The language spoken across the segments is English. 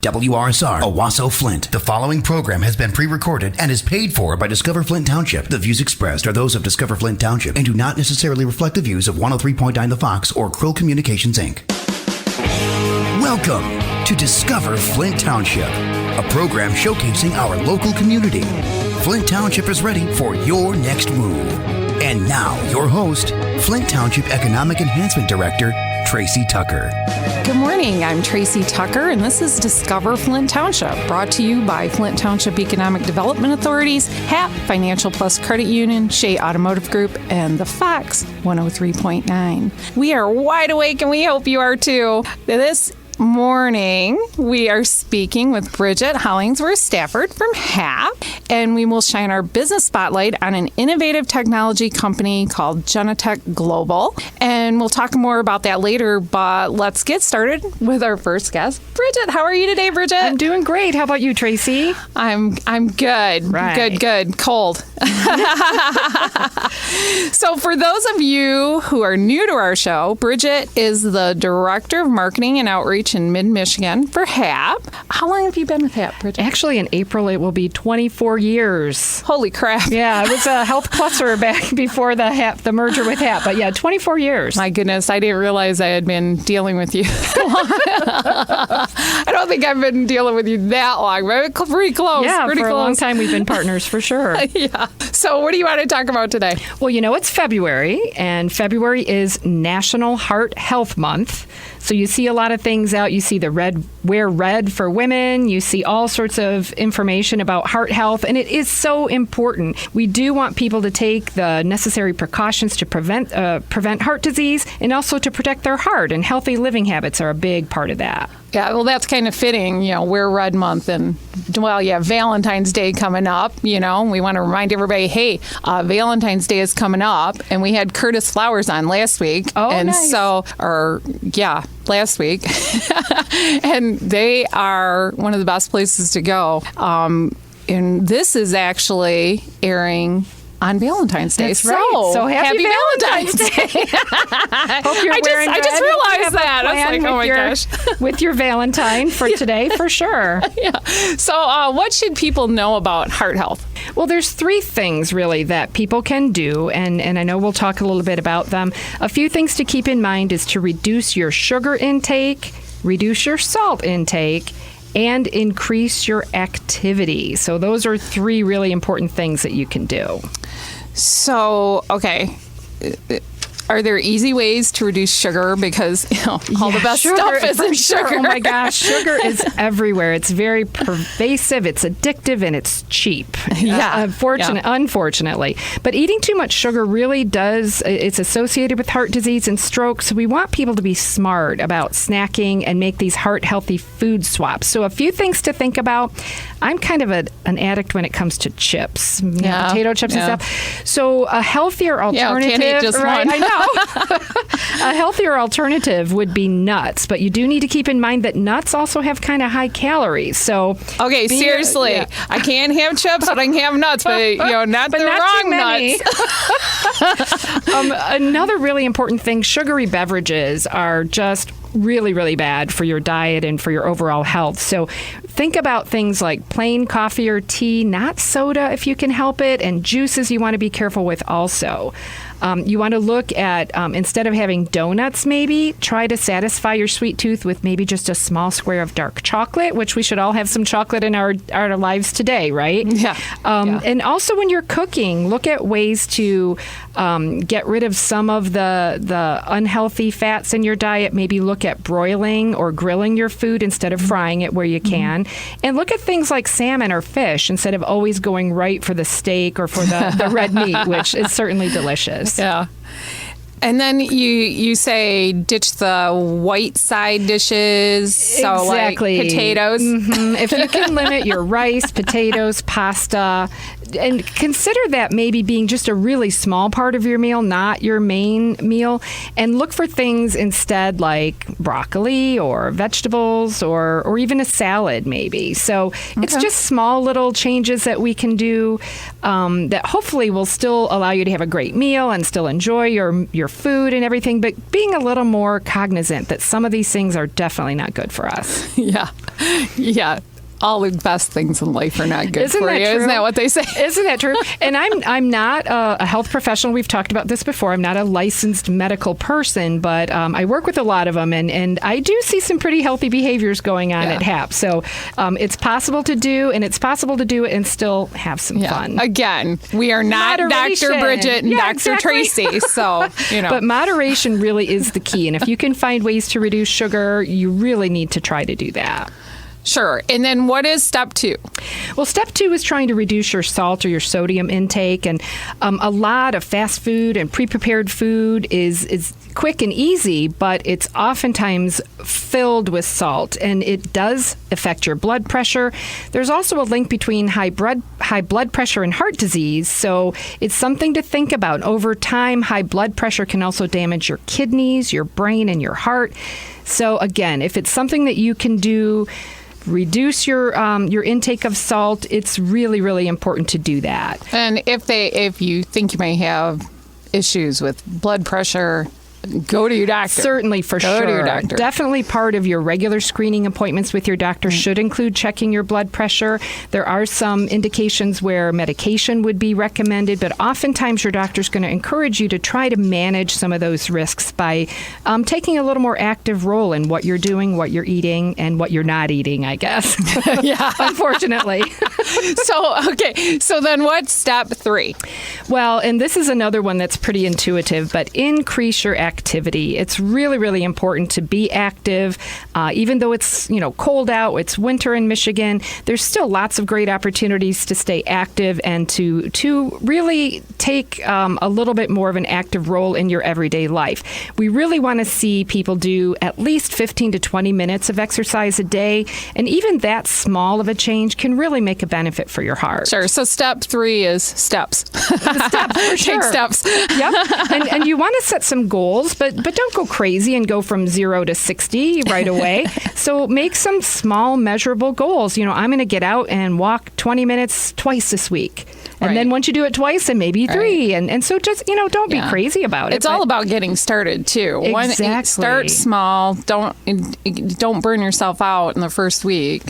WRSR, Owasso, Flint. The following program has been pre-recorded and is paid for by Discover Flint Township. The views expressed are those of Discover Flint Township and do not necessarily reflect the views of 103.9 The Fox or Krill Communications, Inc. Welcome to Discover Flint Township, a program showcasing our local community. Flint Township is ready for your next move. And now, your host, Flint Township Economic Enhancement Director, Tracy Tucker. Good morning. I'm Tracy Tucker, and this is Discover Flint Township, brought to you by Flint Township Economic Development Authorities, HAP, Financial Plus Credit Union, Shea Automotive Group, and the Fox 103.9. We are wide awake, and we hope you are too. This morning, we are speaking with Bridget Hollingsworth-Stafford from HAP, and we will shine our business spotlight on an innovative technology company called Genatek Global, and we'll talk more about that later, but let's get started with our first guest. Bridget, how are you today, Bridget? I'm doing great. How about you, Tracy? I'm good. Right. Good. Cold. So for those of you who are new to our show, Bridget is the Director of Marketing and Outreach in Mid-Michigan for HAP. How long have you been with HAP, Bridget? Actually, in April, it will be 24 years. Holy crap. Yeah, it was a health cluster back before the merger with HAP. But yeah, 24 years. My goodness, I didn't realize I had been dealing with you I don't think I've been dealing with you that long, but pretty close. Yeah, pretty for close. a long time we've been partners for sure. Yeah. So what do you want to talk about today? Well, it's February, and February is National Heart Health Month. So you see a lot of things out. You see wear red for women. You see all sorts of information about heart health, and it is so important. We do want people to take the necessary precautions to prevent heart disease and also to protect their heart, and healthy living habits are a big part of that. Yeah, well, that's kind of fitting, wear red month, and Valentine's Day coming up, we want to remind everybody, hey, Valentine's Day is coming up, and we had Curtis Flowers on last week. Oh, and nice. Last week. And they are one of the best places to go. And this is actually airing on Valentine's Day. That's right. So happy Valentine's Day. Hope you're wearing red. I just realized that. I was like, oh my gosh. With your Valentine for today, for sure. Yeah. So what should people know about heart health? Well, there's three things really that people can do, and I know we'll talk a little bit about them. A few things to keep in mind is to reduce your sugar intake, reduce your salt intake, and increase your activity. So those are three really important things that you can do. So, okay. Are there easy ways to reduce sugar? Because, all the best stuff is in sugar. Oh my gosh, sugar is everywhere. It's very pervasive, it's addictive, and it's cheap. Yeah. Unfortunately. But eating too much sugar really it's associated with heart disease and stroke. So we want people to be smart about snacking and make these heart-healthy food swaps. So a few things to think about. I'm kind of an addict when it comes to chips, potato chips and stuff. So a healthier alternative. Can't eat just right? one. I know. A healthier alternative would be nuts, but you do need to keep in mind that nuts also have kind of high calories. So okay, seriously, I can't have chips, but I can have nuts, but not the wrong nuts. Another really important thing: sugary beverages are just really, really bad for your diet and for your overall health. So think about things like plain coffee or tea, not soda if you can help it, and juices you want to be careful with also. You want to look at, instead of having donuts, maybe try to satisfy your sweet tooth with maybe just a small square of dark chocolate, which we should all have some chocolate in our lives today, right? Yeah. And also when you're cooking, look at ways to get rid of some of the unhealthy fats in your diet. Maybe look at broiling or grilling your food instead of frying it where you can. And look at things like salmon or fish instead of always going right for the steak or for the red meat, which is certainly delicious. Yeah. And then you say ditch the white side dishes, so exactly. Like potatoes. Mm-hmm. If you can limit your rice, potatoes, pasta, and consider that maybe being just a really small part of your meal, not your main meal, and look for things instead like broccoli or vegetables or even a salad maybe. So it's just small little changes that we can do that hopefully will still allow you to have a great meal and still enjoy your food and everything, but being a little more cognizant that some of these things are definitely not good for us. Yeah. All the best things in life are not good for you. True? Isn't that what they say? Isn't that true? And I'm not a health professional. We've talked about this before. I'm not a licensed medical person, but I work with a lot of them, and I do see some pretty healthy behaviors going on at HAP. So it's possible to do, and it's possible to do it and still have some fun. Again, we are not Moderation. Dr. Bridget and Dr. Exactly. Tracy, so, But moderation really is the key. And if you can find ways to reduce sugar, you really need to try to do that. Sure. And then what is step 2? Well, step 2 is trying to reduce your salt or your sodium intake. And a lot of fast food and pre-prepared food is quick and easy, but it's oftentimes filled with salt, and it does affect your blood pressure. There's also a link between high blood pressure and heart disease, so it's something to think about. Over time, high blood pressure can also damage your kidneys, your brain, and your heart. So again, if it's something that you can do, reduce your intake of salt. It's really, really important to do that. And if you think you may have issues with blood pressure, go to your doctor. Certainly, for sure. Go to your doctor. Definitely part of your regular screening appointments with your doctor should include checking your blood pressure. There are some indications where medication would be recommended, but oftentimes your doctor's going to encourage you to try to manage some of those risks by taking a little more active role in what you're doing, what you're eating, and what you're not eating, I guess. Yeah. Unfortunately. So then what's step 3? Well, and this is another one that's pretty intuitive, but increase your activity. It's really, really important to be active. Even though it's cold out, it's winter in Michigan, there's still lots of great opportunities to stay active and to really take a little bit more of an active role in your everyday life. We really want to see people do at least 15 to 20 minutes of exercise a day, and even that small of a change can really make a benefit for your heart. Sure. So step 3 is steps. Steps, for sure. Take steps. Yep. And you want to set some goals, but don't go crazy and go from 0 to 60 right away. So make some small, measurable goals. I'm going to get out and walk 20 minutes twice this week. And then once you do it twice, then maybe 3. And so just, don't be crazy about it. It's all about getting started, too. Exactly. Start small. Don't burn yourself out in the first week.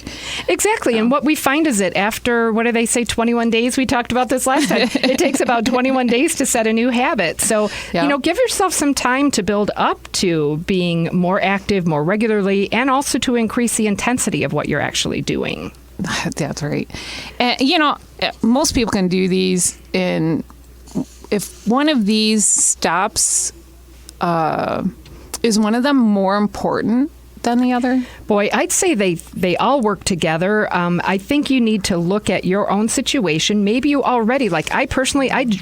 Exactly. And what we find is that after, what do they say, 21 days? We talked about this last time. It takes about 21 days to set a new habit. So, give yourself some time to build up to being more active, more regularly, and also to increase the intensity of what you're actually doing. That's right. And, most people can do these if one of these steps is one of them more important than the other? Boy, I'd say they all work together. I think you need to look at your own situation. Maybe you already, like I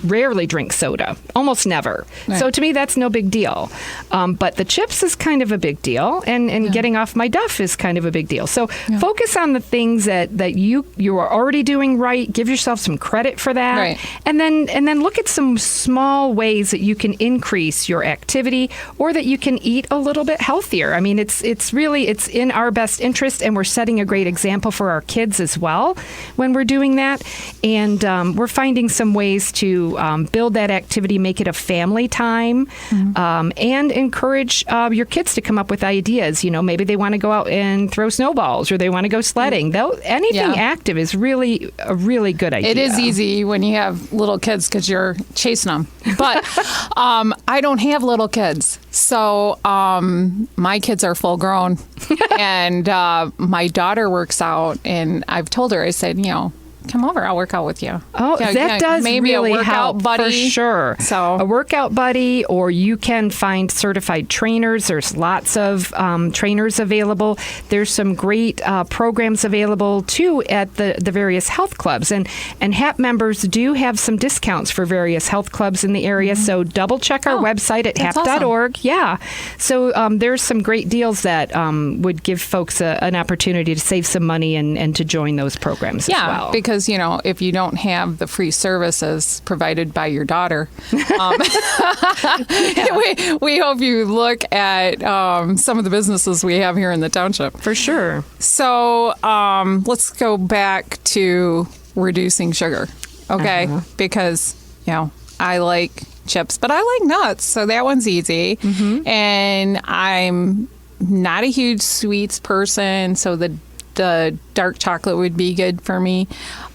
rarely drink soda, almost never. Right. So to me, that's no big deal. But the chips is kind of a big deal, and getting off my duff is kind of a big deal. So focus on the things that you are already doing right. Give yourself some credit for that, right. and then look at some small ways that you can increase your activity, or that you can eat a little bit healthier. I mean, it's in our best interest, and we're setting a great example for our kids as well when we're doing that. And we're finding some ways to build that activity, make it a family time, and encourage your kids to come up with ideas. Maybe they want to go out and throw snowballs, or they want to go sledding. Anything active is really a really good idea. It is easy when you have little kids because you're chasing them. But I don't have little kids. So my kids are full grown. And my daughter works out, and I've told her, I said, come over, I'll work out with you. Oh, that does maybe really a workout help, buddy. For sure. So a workout buddy, or you can find certified trainers. There's lots of trainers available. There's some great programs available too at the various health clubs, and HAP members do have some discounts for various health clubs in the area. So double check our website at hap.org. Awesome. Yeah. So there's some great deals that would give folks an opportunity to save some money and to join those programs as well. Because because, if you don't have the free services provided by your daughter, we hope you look at some of the businesses we have here in the township. For sure. So let's go back to reducing sugar, okay? Because, I like chips, but I like nuts, so that one's easy. Mm-hmm. And I'm not a huge sweets person, so the dark chocolate would be good for me.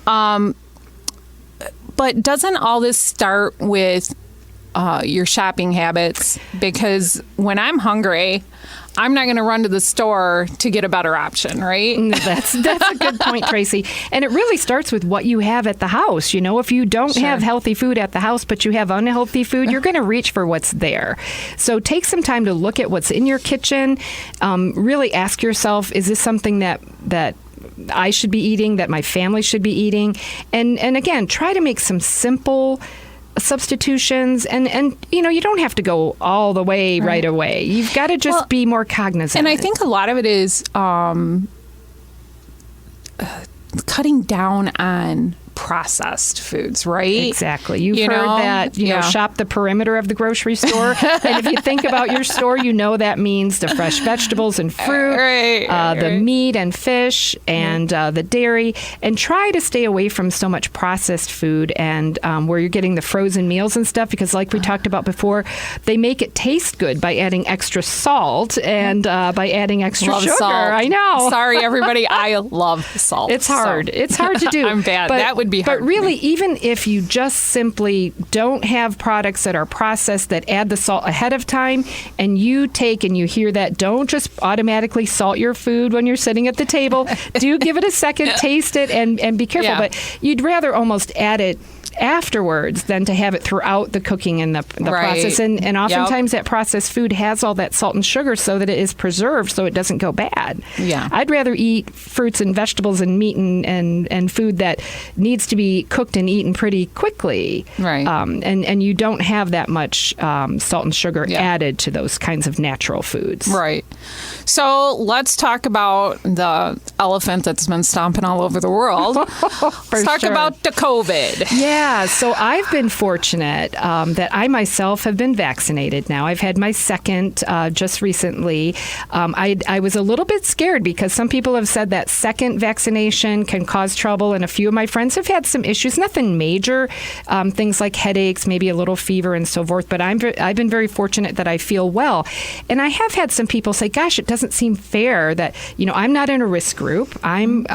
But doesn't all this start with your shopping habits? Because when I'm hungry, I'm not going to run to the store to get a better option, right? That's a good point, Tracy. And it really starts with what you have at the house. If you don't have healthy food at the house, but you have unhealthy food, you're going to reach for what's there. So take some time to look at what's in your kitchen. Really ask yourself, is this something that I should be eating, that my family should be eating? And again, try to make some simple substitutions, and you don't have to go all the way right away. You've got to just be more cognizant. And I think a lot of it is cutting down on processed foods, right? Exactly. You've heard that, shop the perimeter of the grocery store. And if you think about your store, that means the fresh vegetables and fruit, the meat and fish, and the dairy. And try to stay away from so much processed food and where you're getting the frozen meals and stuff, because like we talked about before, they make it taste good by adding extra salt and by adding extra sugar. Salt. I know. Sorry, everybody. I love salt. It's hard. It's hard to do. I'm bad. That would be hard. But really, even if you just simply don't have products that are processed that add the salt ahead of time, and you hear that, don't just automatically salt your food when you're sitting at the table. Do give it a second, taste it, and be careful. But you'd rather almost add it afterwards than to have it throughout the cooking and the process. And oftentimes that processed food has all that salt and sugar so that it is preserved so it doesn't go bad. Yeah. I'd rather eat fruits and vegetables and meat and food that needs to be cooked and eaten pretty quickly. Right. And you don't have that much salt and sugar added to those kinds of natural foods. Right. So let's talk about the elephant that's been stomping all over the world. Let's talk about the COVID. Yeah, so I've been fortunate that I myself have been vaccinated now. I've had my second just recently. I was a little bit scared because some people have said that second vaccination can cause trouble, and a few of my friends have had some issues, nothing major, things like headaches, maybe a little fever and so forth, but I've been very fortunate that I feel well. And I have had some people say, gosh, it doesn't seem fair that, I'm not in a risk group. I'm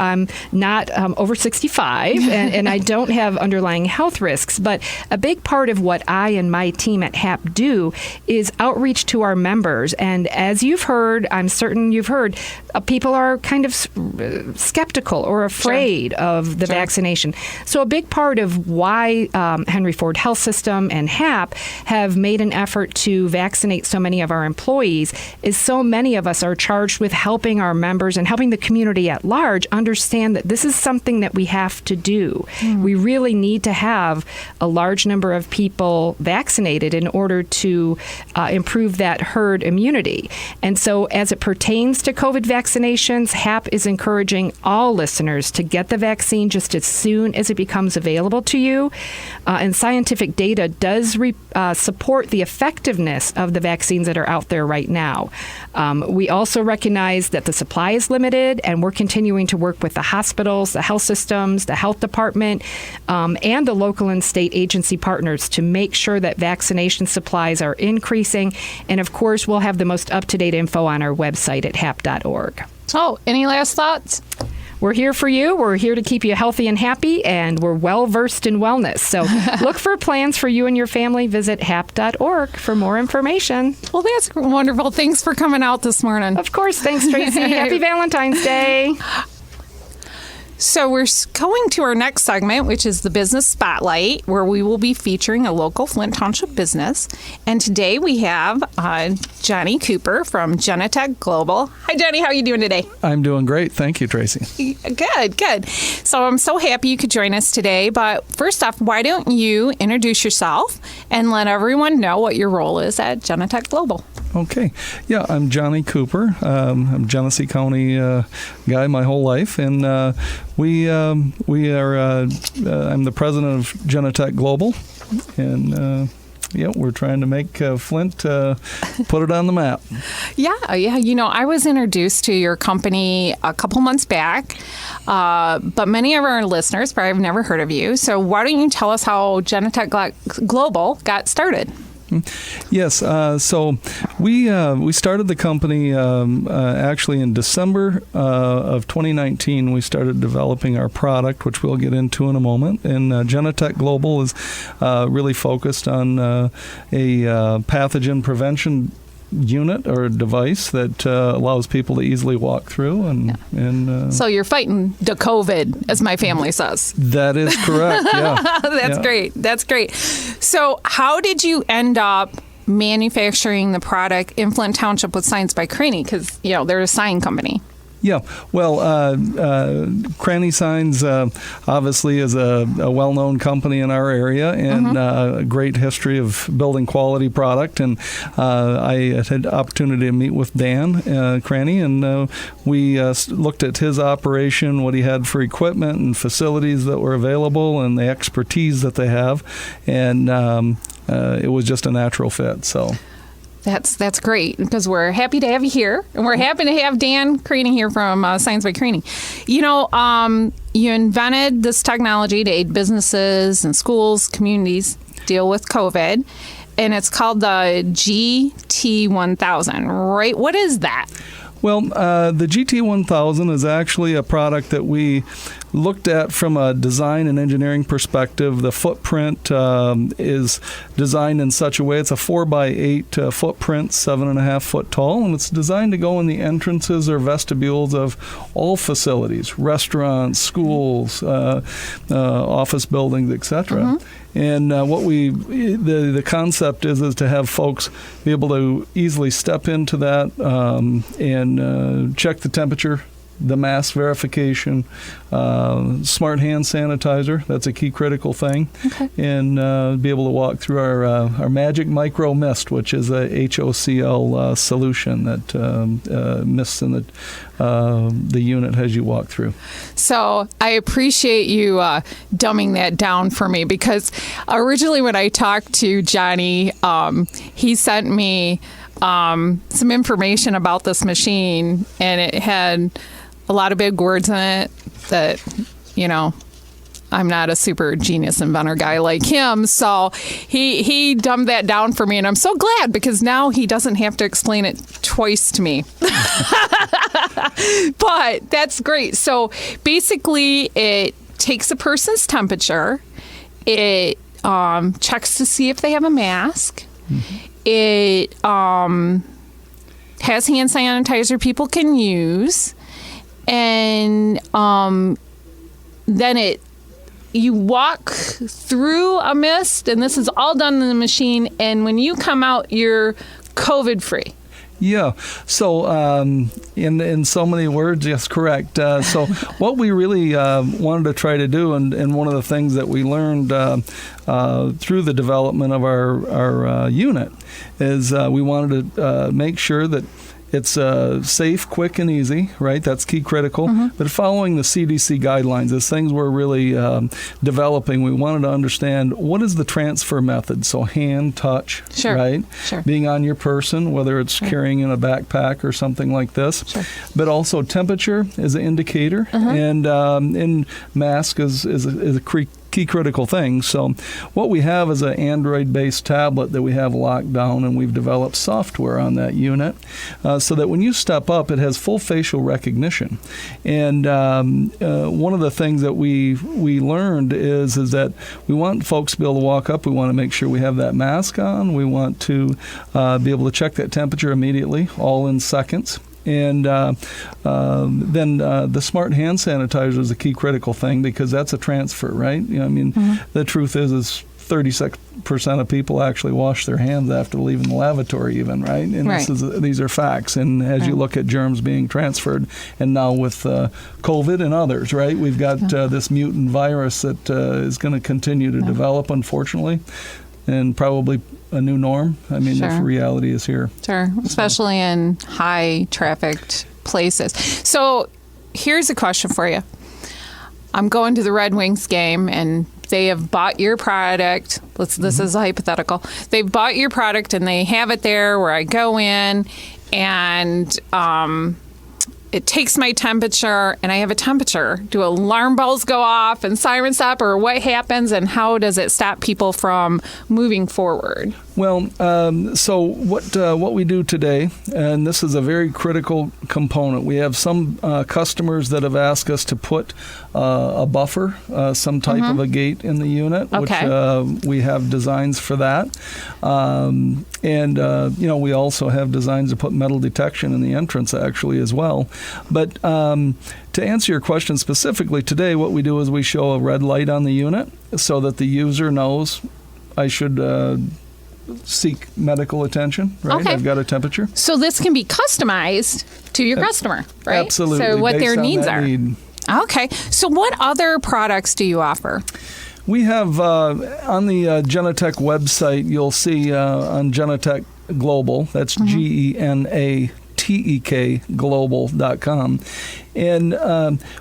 not over 65, and I don't have underlying health risks. But a big part of what I and my team at HAP do is outreach to our members. And as you've heard, I'm certain you've heard, people are kind of skeptical or afraid of the vaccination. So a big part of why Henry Ford Health System and HAP have made an effort to vaccinate so many of our employees is so many of us are charged with helping our members and helping the community at large understand that this is something that we have to do. We really need to have a large number of people vaccinated in order to improve that herd immunity. And so as it pertains to COVID vaccinations, HAP is encouraging all listeners to get the vaccine just as soon as it becomes available to you. And scientific data does support the effectiveness of the vaccines that are out there right now. We also recognize that the supply is limited, and we're continuing to work with the hospitals, the health systems, the health department, and the local and state agency partners to make sure that vaccination supplies are increasing. And of course, we'll have the most up-to-date info on our website at hap.org. Oh, any last thoughts? We're here for you. We're here to keep you healthy and happy, and we're well-versed in wellness. So look for plans for you and your family. Visit hap.org for more information. Well, that's wonderful. Thanks for coming out this morning. Of course. Thanks, Tracy. Happy Valentine's Day. So we're going to our next segment, which is the Business Spotlight, where we will be featuring a local Flint Township business. And today we have Johnny Cooper from Genatek Global. Hi, Johnny. How are you doing today? I'm doing great. Thank you, Tracy. Good. So I'm so happy you could join us today. But first off, why don't you introduce yourself and let everyone know what your role is at Genatek Global? Okay. Yeah, I'm Johnny Cooper. I'm a Genesee County guy my whole life, and we are. I'm the president of Genatek Global, and we're trying to make Flint put it on the map. Yeah. I was introduced to your company a couple months back, but many of our listeners probably have never heard of you. So why don't you tell us how Genatek Global got started? Yes, so we started the company actually in December of 2019. We started developing our product, which we'll get into in a moment. And Genatek Global is really focused on a pathogen prevention unit or a device that allows people to easily walk through. And so you're fighting the COVID, as my family says. That is correct, yeah. That's great. So how did you end up manufacturing the product in Flint Township with Signs by Cranny? Because, they're a sign company. Yeah, well, Cranny Signs obviously is a well-known company in our area and a great history of building quality product. And I had the opportunity to meet with Dan Cranny, and we looked at his operation, what he had for equipment and facilities that were available, and the expertise that they have, and it was just a natural fit. So. That's great, because we're happy to have you here, and we're happy to have Dan Cranny here from Signs by Cranny. You invented this technology to aid businesses and schools, communities deal with COVID, and it's called the GT1000, right? What is that? Well, the GT1000 is actually a product that we looked at from a design and engineering perspective. The footprint is designed in such a way, it's a 4x8 footprint, 7.5 foot tall, and it's designed to go in the entrances or vestibules of all facilities, restaurants, schools, office buildings, etc. And the concept is to have folks be able to easily step into that and check the temperature, the mask verification, smart hand sanitizer. That's a key critical thing. Okay. And be able to walk through our Magic Micro Mist, which is a HOCl solution that mists in the unit as you walk through. So I appreciate you dumbing that down for me, because originally when I talked to Johnny, he sent me some information about this machine, and it had a lot of big words in it that, I'm not a super genius inventor guy like him. So he dumbed that down for me, and I'm so glad, because now he doesn't have to explain it twice to me. But that's great. So basically it takes a person's temperature. It checks to see if they have a mask. It has hand sanitizer people can use. And then you walk through a mist, and this is all done in the machine, and when you come out, you're COVID-free. Yeah. So in so many words, yes, correct. So what we really wanted to try to do, and one of the things that we learned through the development of our unit, is we wanted to make sure that it's safe, quick, and easy, right? That's key critical. But following the CDC guidelines, as things were really developing, we wanted to understand what is the transfer method. So hand, touch, right? Sure. Being on your person, whether it's carrying in a backpack or something like this. Sure. But also temperature is an indicator, and mask is a key critical thing. So what we have is an Android-based tablet that we have locked down, and we've developed software on that unit so that when you step up, it has full facial recognition. And one of the things that we learned is that we want folks to be able to walk up. We want to make sure we have that mask on. We want to be able to check that temperature immediately, all in seconds. And then the smart hand sanitizer is a key critical thing, because that's a transfer, right? The truth is 36% of people actually wash their hands after leaving the lavatory even, right? And these are facts. And as you look at germs being transferred, and now with COVID and others, right? We've got this mutant virus that is going to continue to develop, unfortunately. and probably a new norm. I mean, if reality is here. Sure, especially in high trafficked places. So here's a question for you. I'm going to the Red Wings game and they have bought your product. This is hypothetical. They've bought your product and they have it there where I go in and it takes my temperature and I have a temperature. Do alarm bells go off and sirens stop, or what happens, and how does it stop people from moving forward? Well, so what we do today, and this is a very critical component, we have some customers that have asked us to put a buffer, some type of a gate in the unit, which we have designs for that. We also have designs to put metal detection in the entrance actually as well. But to answer your question specifically today, what we do is we show a red light on the unit so that the user knows I should seek medical attention, right? Okay. I've got a temperature. So this can be customized to your customer, right? Absolutely. So what their needs are. Need. Okay. So what other products do you offer? We have on the Genatek website, you'll see on Genatek Global, that's Genatek Global.com. And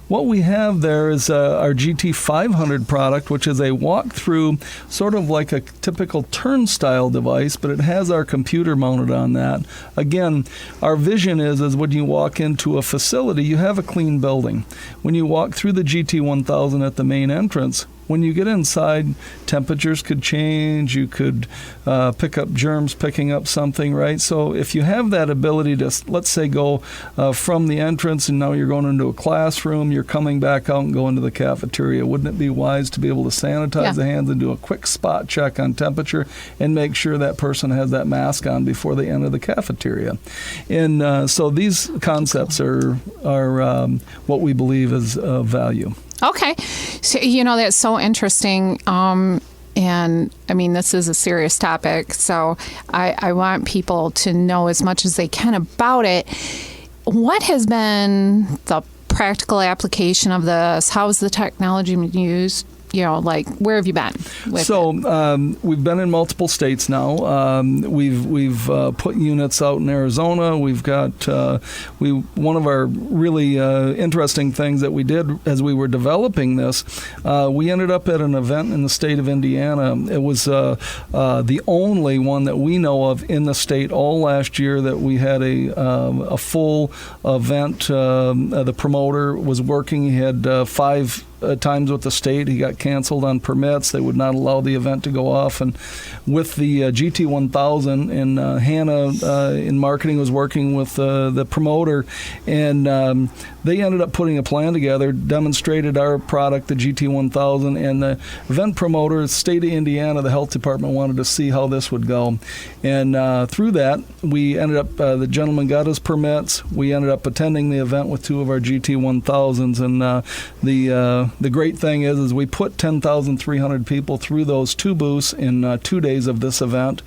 what we have there is our GT500 product, which is a walk-through, sort of like a typical turnstile device, but it has our computer mounted on that. Again, our vision is when you walk into a facility, you have a clean building. When you walk through the GT1000 at the main entrance, when you get inside, temperatures could change. You could pick up germs, picking up something, right? So if you have that ability to, let's say, go from the entrance and now you're going into a classroom, you're coming back out and go into the cafeteria, wouldn't it be wise to be able to sanitize the hands and do a quick spot check on temperature and make sure that person has that mask on before they enter the cafeteria? And so these concepts are what we believe is of value. Okay. So, that's so interesting. And I mean, this is a serious topic. So I want people to know as much as they can about it. What has been the practical application of this? How has the technology been used? Where have you been with it? We've been in multiple states now. We've put units out in Arizona. We've got one of our really interesting things that we did as we were developing this. We ended up at an event in the state of Indiana. It was the only one that we know of in the state all last year that we had a full event. The promoter was working. He had 5 times with the state. He got canceled on permits. They would not allow the event to go off. And with the GT1000, and Hannah in marketing was working with the promoter, and they ended up putting a plan together, demonstrated our product, the GT1000, and the event promoter, the state of Indiana, the health department wanted to see how this would go. And through that, we ended up, the gentleman got his permits. We ended up attending the event with 2 of our GT1000s, and the great thing is we put 10,300 people through those 2 booths in 2 days of this event.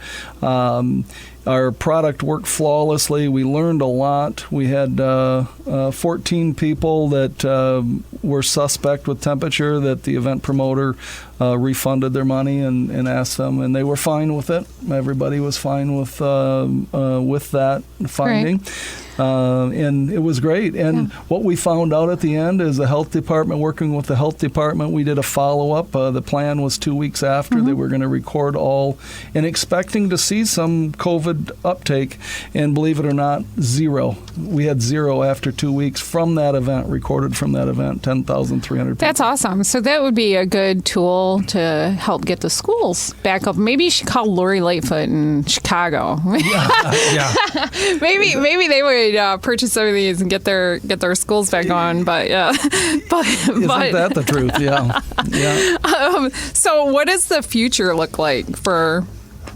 Our product worked flawlessly. We learned a lot. We had 14 people that were suspect with temperature that the event promoter refunded their money and asked them, and they were fine with it. Everybody was fine with that finding. Right. And it was great. And what we found out at the end is the health department, working with the health department, we did a follow-up. The plan was 2 weeks after they were going to record all, and expecting to see some COVID uptake. And believe it or not, 0. We had 0 after 2 weeks from that event, recorded from that event, 10,300 people. That's awesome. So that would be a good tool to help get the schools back up. Maybe you should call Lori Lightfoot in Chicago. Yeah. Maybe they would purchase some of these and get their schools back on. But isn't that the truth? Yeah. So what does the future look like for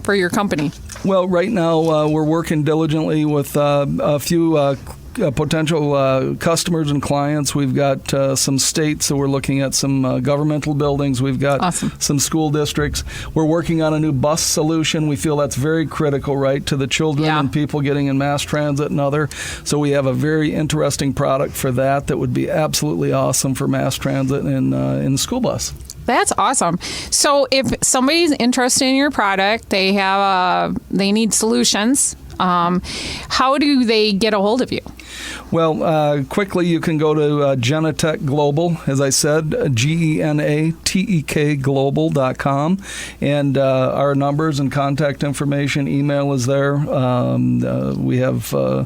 your company? Well, right now we're working diligently with a few potential customers and clients. We've got some states, so we're looking at some governmental buildings. We've got some school districts. We're working on a new bus solution. We feel that's very critical, right, to the children and people getting in mass transit and other. So we have a very interesting product for that would be absolutely awesome for mass transit and in the school bus. That's awesome. So if somebody's interested in your product, they need solutions. How do they get a hold of you? Well, quickly, you can go to Genatek Global, as I said, Genatek Global.com, and our numbers and contact information, email is there. We have, a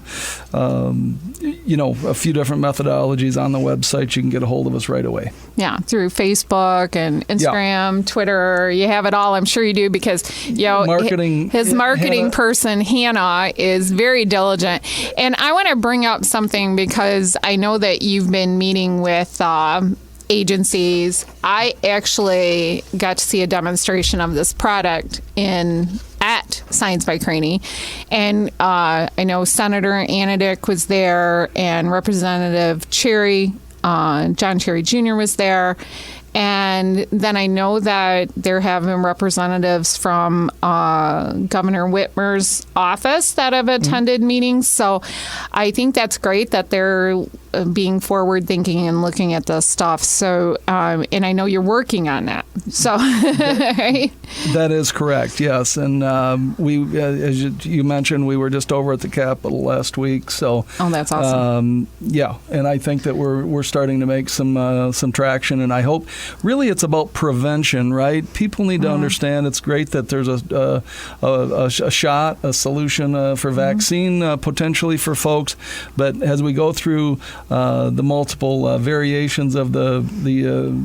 few different methodologies on the website. You can get a hold of us right away. Yeah, through Facebook and Instagram, Twitter. You have it all. I'm sure you do, because his marketing person, Hannah, is very diligent. And I want to bring up something, because I know that you've been meeting with agencies. I actually got to see a demonstration of this product at Science by Craney, and I know Senator Anadick was there, and Representative Cherry, John Cherry Jr. was there. And then I know that they're having representatives from Governor Whitmer's office that have attended meetings. So I think that's great that they're being forward thinking and looking at this stuff. So, and I know you're working on that. So right? That is correct. Yes. And we, as you mentioned, we were just over at the Capitol last week. So, that's awesome. Yeah. And I think that we're starting to make some traction, and I hope really it's about prevention, right? People need to understand it's great that there's a shot, a solution for vaccine potentially for folks, but as we go through the multiple variations of the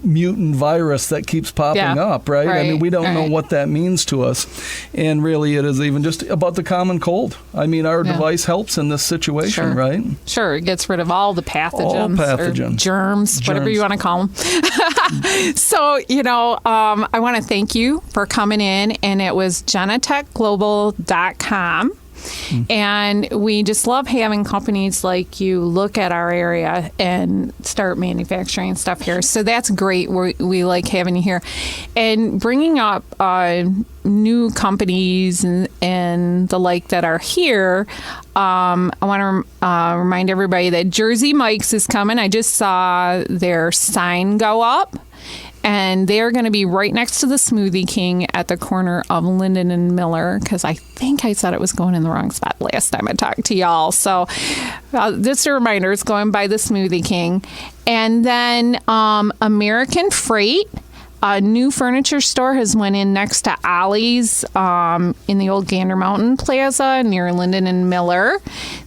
mutant virus that keeps popping up, right? I mean, we don't know what that means to us, and really it is even just about the common cold. I mean, our device helps in this situation, right? Sure, it gets rid of all the pathogens. Or germs, whatever you want to call them. So, I want to thank you for coming in, and it was genatekglobal.com. And we just love having companies like you look at our area and start manufacturing stuff here. So that's great. We like having you here. And bringing up new companies and the like that are here, I want to remind everybody that Jersey Mike's is coming. I just saw their sign go up. And they're going to be right next to the Smoothie King at the corner of Linden and Miller, because I think I said it was going in the wrong spot last time I talked to y'all. So just a reminder, it's going by the Smoothie King. And then American Freight, a new furniture store, has went in next to Ollie's in the old Gander Mountain Plaza near Linden and Miller.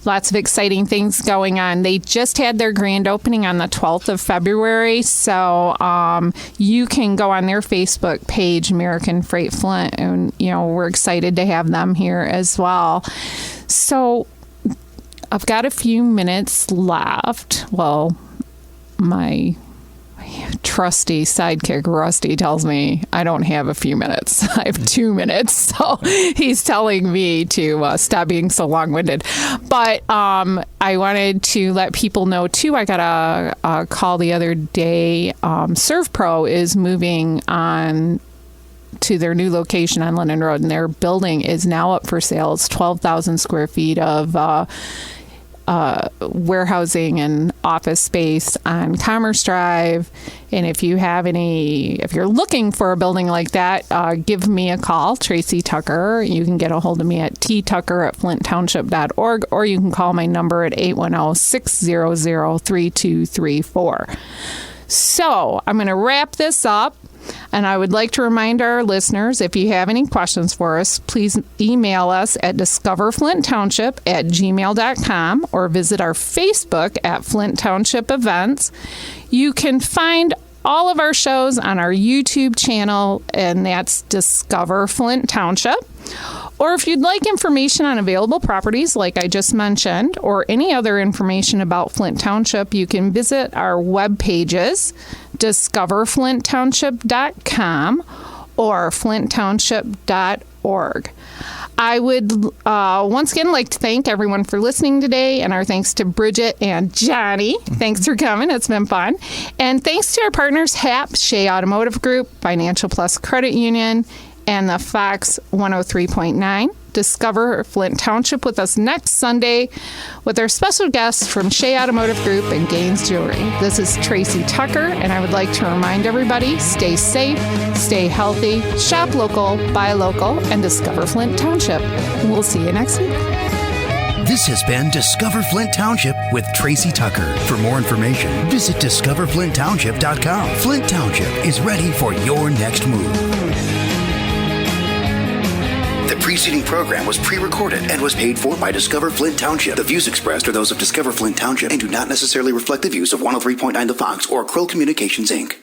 Lots of exciting things going on. They just had their grand opening on the 12th of February, so you can go on their Facebook page, American Freight Flint, and we're excited to have them here as well. So I've got a few minutes left. Well, my trusty sidekick Rusty tells me I don't have a few minutes. I have 2 minutes, so he's telling me to stop being so long-winded. But I wanted to let people know too. I got a call the other day. ServPro is moving on to their new location on Linden Road, and their building is now up for sale. It's 12,000 square feet of warehousing and office space on Commerce Drive. And if you're looking for a building like that, give me a call, Tracy Tucker. You can get a hold of me at ttucker@flinttownship.org, or you can call my number at 810-600-3234. So I'm going to wrap this up. And I would like to remind our listeners, if you have any questions for us, please email us at discoverflinttownship@gmail.com or visit our Facebook at Flint Township Events. You can find all of our shows on our YouTube channel, and that's Discover Flint Township. Or if you'd like information on available properties like I just mentioned, or any other information about Flint Township, you can visit our web pages, discoverflinttownship.com or flinttownship.org. I would once again like to thank everyone for listening today, and our thanks to Bridget and Johnny. Thanks for coming. It's been fun. And thanks to our partners, HAP, Shea Automotive Group, Financial Plus Credit Union, and the Fox 103.9. Discover Flint Township with us next Sunday with our special guests from Shea Automotive Group and Gaines Jewelry. This is Tracy Tucker, and I would like to remind everybody, stay safe, stay healthy, shop local, buy local, and discover Flint Township. We'll see you next week. This has been Discover Flint Township with Tracy Tucker. For more information, visit discoverflinttownship.com. Flint Township is ready for your next move. The preceding program was pre-recorded and was paid for by Discover Flint Township. The views expressed are those of Discover Flint Township and do not necessarily reflect the views of 103.9 The Fox or Krill Communications, Inc.